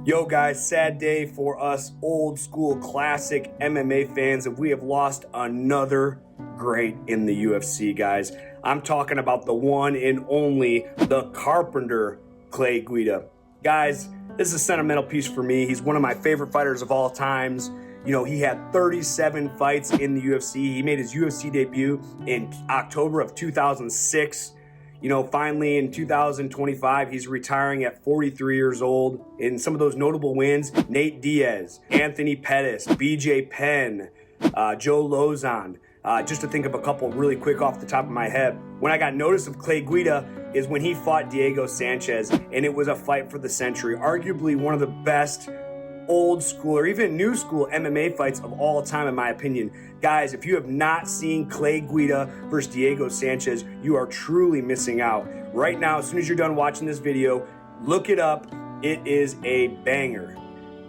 Yo guys, sad day for us old school classic MMA fans, and we have lost another great in the UFC, guys. I'm talking about the one and only, the Carpenter, Clay Guida. Guys, this is a sentimental piece for me. He's one of my favorite fighters of all times. You know, he had 37 fights in the UFC. He made his UFC debut in October of 2006. You know, finally in 2025, he's retiring at 43 years old. In some of those notable wins, Nate Diaz, Anthony Pettis, BJ Penn, Joe Lozon, just to think of a couple really quick off the top of my head. When I got notice of Clay Guida is when he fought Diego Sanchez, and it was a fight for the century. Arguably one of the best old school or even new school MMA fights of all time, in my opinion. Guys, if you have not seen Clay Guida versus Diego Sanchez, you are truly missing out. Right now, as soon as you're done watching this video, look it up. It is a banger.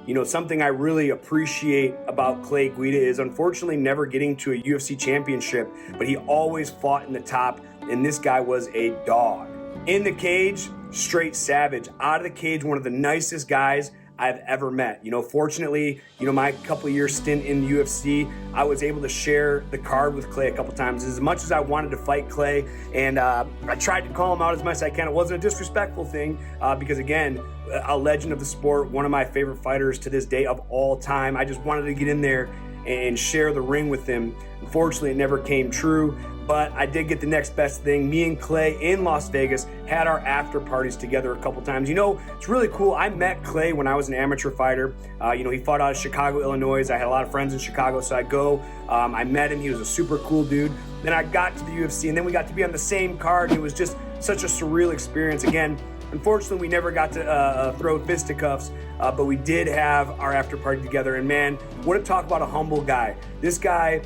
You know, something I really appreciate about Clay Guida is unfortunately never getting to a UFC championship, but he always fought in the top, and this guy was a dog. In the cage, straight savage. Out of the cage, one of the nicest guys I've ever met. You know, fortunately, my couple of years stint in the UFC, I was able to share the card with Clay a couple times. As much as I wanted to fight Clay, and I tried to call him out as much as I can. It wasn't a disrespectful thing, because again, a legend of the sport, one of my favorite fighters to this day of all time. I just wanted to get in there and share the ring with him. Unfortunately, it never came true, but I did get the next best thing. Me and Clay in Las Vegas had our after parties together a couple times. You know, it's really cool. I met Clay when I was an amateur fighter. He fought out of Chicago, Illinois. I had a lot of friends in Chicago, so I go. I met him. He was a super cool dude. Then I got to the UFC, and then we got to be on the same card, and it was just such a surreal experience. Again, unfortunately, we never got to throw fisticuffs, but we did have our after party together. And man, what a talk about a humble guy. This guy,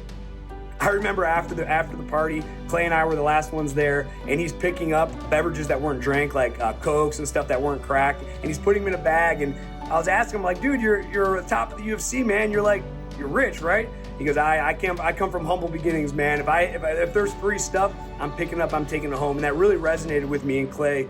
I remember after the party, Clay and I were the last ones there, and he's picking up beverages that weren't drank, like Cokes and stuff that weren't cracked, and he's putting them in a bag. And I was asking him, like, dude, you're at the top of the UFC, man. You're rich, right? He goes, I come from humble beginnings, man. If there's free stuff, I'm picking up, I'm taking it home. And that really resonated with me and Clay.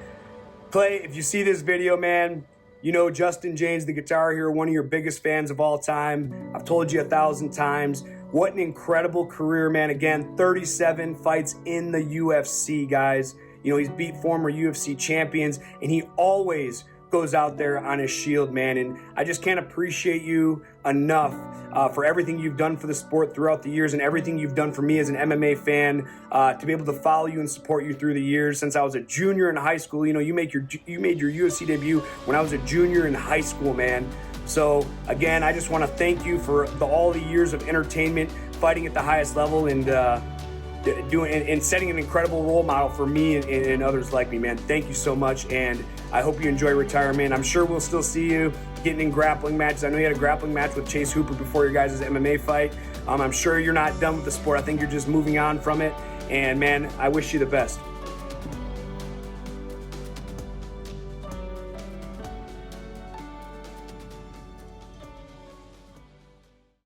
Clay, if you see this video, man, you know Justin Jaynes, the Guitar Hero, one of your biggest fans of all time. I've told you 1,000 times. What an incredible career, man. Again, 37 fights in the UFC, guys. You know, he's beat former UFC champions, and he always goes out there on his shield, man. And I just can't appreciate you enough for everything you've done for the sport throughout the years, and everything you've done for me as an MMA fan, to be able to follow you and support you through the years. Since I was a junior in high school, you know, you made your UFC debut when I was a junior in high school, man. So again, I just want to thank you for all the years of entertainment, fighting at the highest level, and setting an incredible role model for me and others like me, man. Thank you so much, and I hope you enjoy retirement. I'm sure we'll still see you getting in grappling matches. I know you had a grappling match with Chase Hooper before your guys' MMA fight. I'm sure you're not done with the sport. I think you're just moving on from it, and man, I wish you the best.